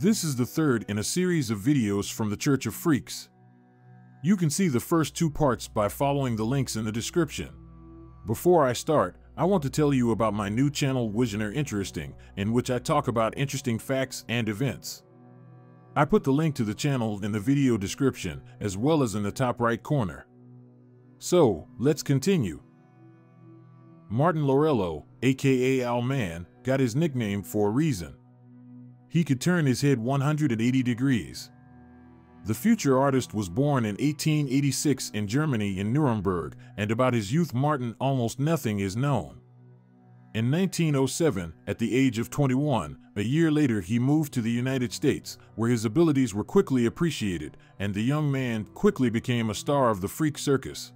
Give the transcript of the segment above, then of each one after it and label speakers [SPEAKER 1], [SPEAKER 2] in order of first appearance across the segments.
[SPEAKER 1] This is the third in a series of videos from the Church of Freaks. You can see the first two parts by following the links in the description. Before I start, I want to tell you about my new channel Visioner Interesting, in which I talk about interesting facts and events. I put the link to the channel in the video description as well as in the top right corner. So, let's continue. Martin Lorello, aka Owlman, got his nickname for a reason. He could turn his head 180 degrees. The future artist was born in 1886 in Germany in Nuremberg, and about his youth Martin almost nothing is known. In 1907, at the age of 21, a year later he moved to the United States, where his abilities were quickly appreciated, and the young man quickly became a star of the freak circus.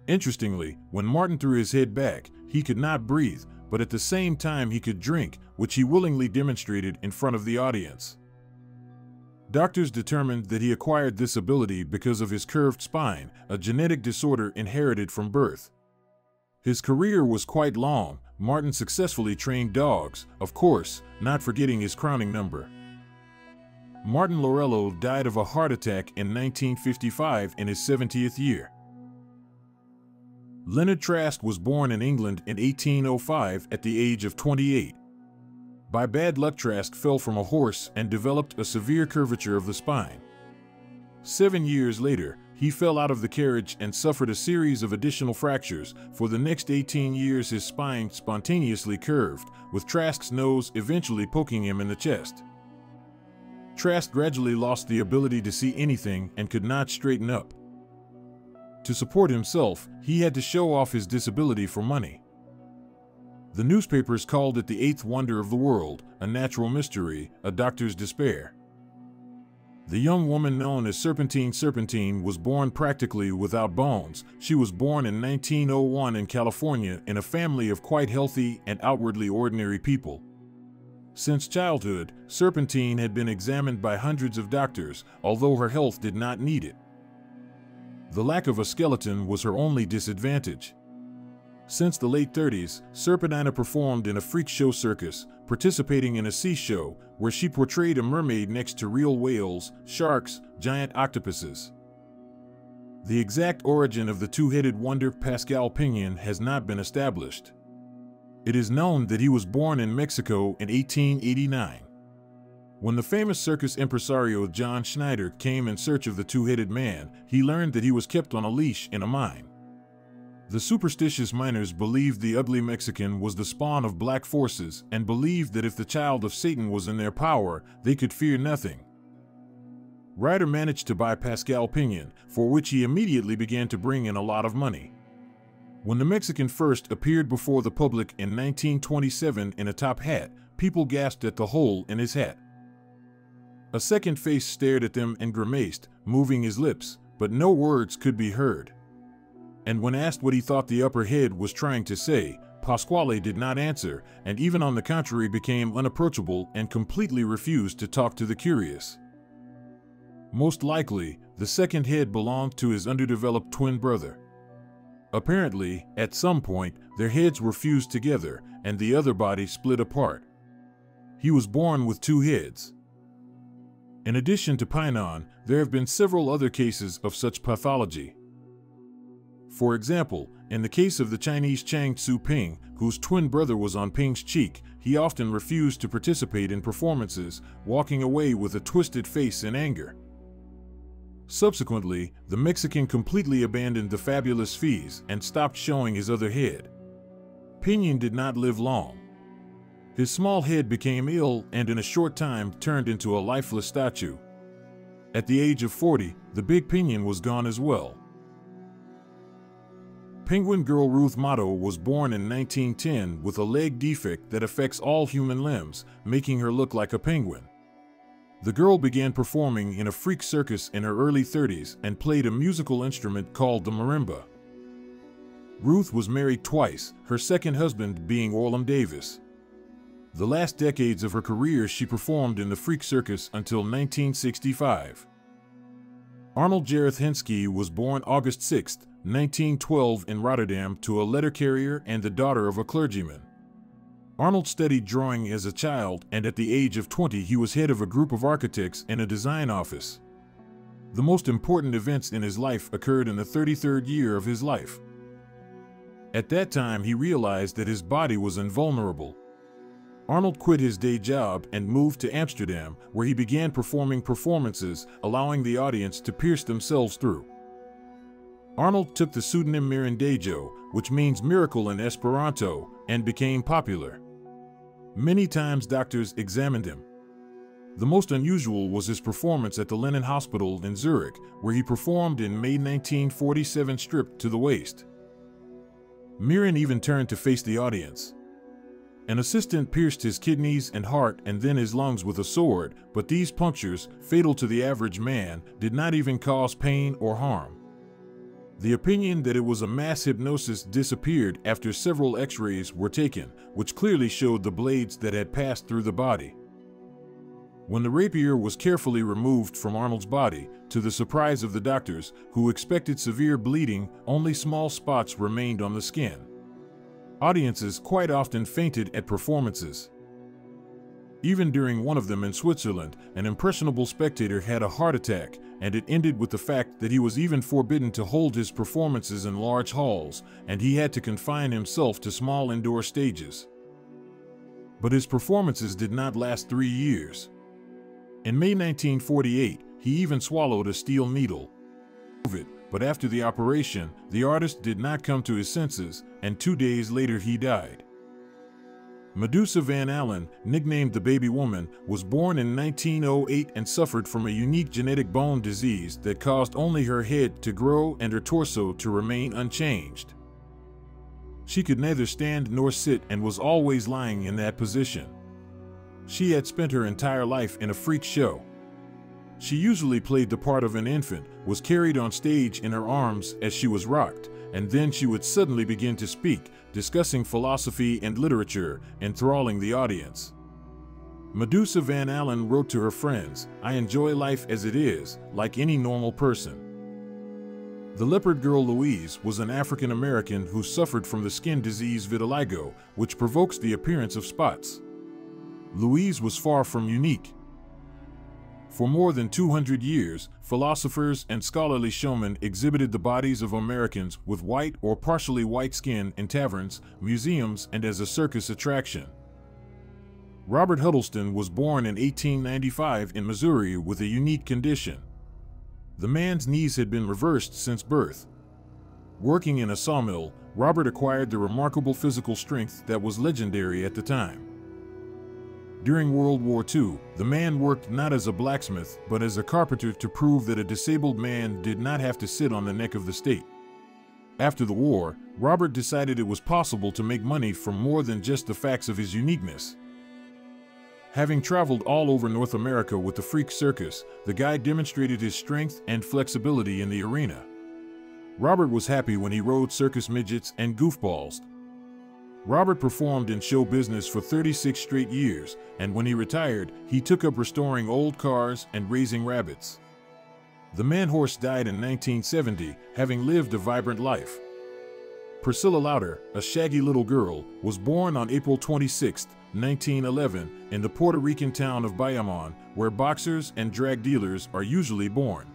[SPEAKER 1] Interestingly, when Martin threw his head back, he could not breathe, but at the same time he could drink, which he willingly demonstrated in front of the audience. Doctors determined that he acquired this ability because of his curved spine, a genetic disorder inherited from birth. His career was quite long. Martin successfully trained dogs, of course, not forgetting his crowning number. Martin Lorello died of a heart attack in 1955 in his 70th year. Leonard Trask was born in England in 1805 at the age of 28. By bad luck, Trask fell from a horse and developed a severe curvature of the spine. 7 years later, he fell out of the carriage and suffered a series of additional fractures. For the next 18 years his spine spontaneously curved, with Trask's nose eventually poking him in the chest. Trask gradually lost the ability to see anything and could not straighten up. To support himself, he had to show off his disability for money. The newspapers called it the eighth wonder of the world, a natural mystery, a doctor's despair. The young woman known as Serpentine was born practically without bones. She was born in 1901 in California in a family of quite healthy and outwardly ordinary people. Since childhood, Serpentine had been examined by hundreds of doctors, although her health did not need it. The lack of a skeleton was her only disadvantage. Since the late 30s, Serpentina performed in a freak show circus, participating in a sea show where she portrayed a mermaid next to real whales, sharks, giant octopuses. The exact origin of the two-headed wonder Pascal Pinion has not been established. It is known that he was born in Mexico in 1889. When the famous circus impresario John Schneider came in search of the two-headed man, he learned that he was kept on a leash in a mine. The superstitious miners believed the ugly Mexican was the spawn of black forces and believed that if the child of Satan was in their power, they could fear nothing. Ryder managed to buy Pascal Pinion, for which he immediately began to bring in a lot of money. When the Mexican first appeared before the public in 1927 in a top hat, people gasped at the hole in his hat. A second face stared at them and grimaced, moving his lips, but no words could be heard. And when asked what he thought the upper head was trying to say, Pasquale did not answer, and even on the contrary became unapproachable and completely refused to talk to the curious. Most likely, the second head belonged to his underdeveloped twin brother. Apparently, at some point, their heads were fused together, and the other body split apart. He was born with two heads. In addition to Pinon, there have been several other cases of such pathology. For example, in the case of the Chinese Chang Tzu-ping, whose twin brother was on Ping's cheek, he often refused to participate in performances, walking away with a twisted face in anger. Subsequently, the Mexican completely abandoned the fabulous fees and stopped showing his other head. Pinion did not live long. His small head became ill and in a short time turned into a lifeless statue. At the age of 40, the big pinion was gone as well. Penguin girl Ruth Motto was born in 1910 with a leg defect that affects all human limbs, making her look like a penguin. The girl began performing in a freak circus in her early 30s and played a musical instrument called the marimba. Ruth was married twice, her second husband being Orlam Davis. The last decades of her career she performed in the freak circus until 1965. Arnold Jareth Hensky was born August 6, 1912 in Rotterdam to a letter carrier and the daughter of a clergyman. Arnold studied drawing as a child, and at the age of 20 he was head of a group of architects in a design office. The most important events in his life occurred in the 33rd year of his life. At that time he realized that his body was invulnerable. Arnold quit his day job and moved to Amsterdam, where he began performing performances, allowing the audience to pierce themselves through. Arnold took the pseudonym Mirandejo, which means miracle in Esperanto, and became popular. Many times doctors examined him. The most unusual was his performance at the Lennon Hospital in Zurich, where he performed in May 1947 stripped to the waist. Miran even turned to face the audience. An assistant pierced his kidneys and heart and then his lungs with a sword, but these punctures, fatal to the average man, did not even cause pain or harm. The opinion that it was a mass hypnosis disappeared after several x-rays were taken, which clearly showed the blades that had passed through the body. When the rapier was carefully removed from Arnold's body, to the surprise of the doctors, who expected severe bleeding, only small spots remained on the skin. Audiences quite often fainted at performances. Even during one of them in Switzerland, an impressionable spectator had a heart attack, and it ended with the fact that he was even forbidden to hold his performances in large halls, and he had to confine himself to small indoor stages. But his performances did not last 3 years. In May 1948, he even swallowed a steel needle. But after the operation, the artist did not come to his senses, and 2 days later he died. Medusa Van Allen, nicknamed the Baby Woman, was born in 1908 and suffered from a unique genetic bone disease that caused only her head to grow and her torso to remain unchanged. She could neither stand nor sit and was always lying in that position. She had spent her entire life in a freak show. She usually played the part of an infant, was carried on stage in her arms as she was rocked, and then she would suddenly begin to speak, discussing philosophy and literature, enthralling the audience. Medusa Van Allen wrote to her friends, "I enjoy life as it is, like any normal person." The leopard girl Louise was an African American who suffered from the skin disease vitiligo, which provokes the appearance of spots. Louise was far from unique. For more than 200 years, philosophers and scholarly showmen exhibited the bodies of Americans with white or partially white skin in taverns, museums, and as a circus attraction. Robert Huddleston was born in 1895 in Missouri with a unique condition. The man's knees had been reversed since birth. Working in a sawmill, Robert acquired the remarkable physical strength that was legendary at the time. During World War II, the man worked not as a blacksmith, but as a carpenter to prove that a disabled man did not have to sit on the neck of the state. After the war, Robert decided it was possible to make money from more than just the facts of his uniqueness. Having traveled all over North America with the Freak Circus, the guy demonstrated his strength and flexibility in the arena. Robert was happy when he rode circus midgets and goofballs. Robert performed in show business for 36 straight years, and when he retired, he took up restoring old cars and raising rabbits. The man-horse died in 1970, having lived a vibrant life. Priscilla Lauder, a shaggy little girl, was born on April 26, 1911, in the Puerto Rican town of Bayamon, where boxers and drag dealers are usually born.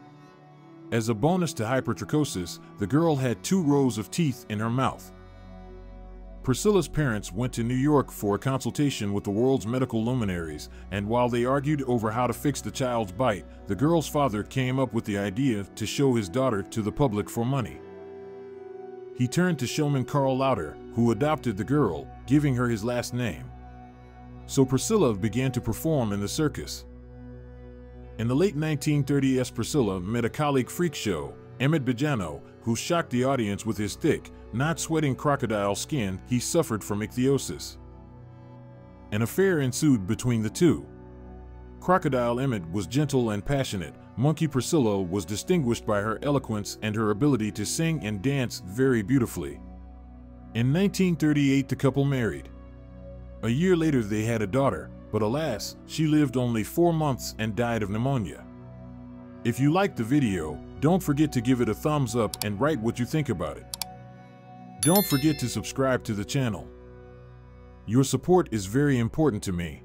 [SPEAKER 1] As a bonus to hypertrichosis, the girl had 2 rows of teeth in her mouth. Priscilla's parents went to New York for a consultation with the world's medical luminaries, and while they argued over how to fix the child's bite, the girl's father came up with the idea to show his daughter to the public for money. He turned to showman Carl Lauder, who adopted the girl, giving her his last name. So Priscilla began to perform in the circus. In the late 1930s, Priscilla met a colleague freak show, Emmett Bajano, who shocked the audience with his thick, not sweating crocodile skin. He suffered from ichthyosis. An affair ensued between the two. Crocodile Emmett was gentle and passionate. Monkey Priscilla was distinguished by her eloquence and her ability to sing and dance very beautifully. In 1938, the couple married. A year later, they had a daughter, but alas, she lived only 4 months and died of pneumonia. If you liked the video, don't forget to give it a thumbs up and write what you think about it. Don't forget to subscribe to the channel. Your support is very important to me.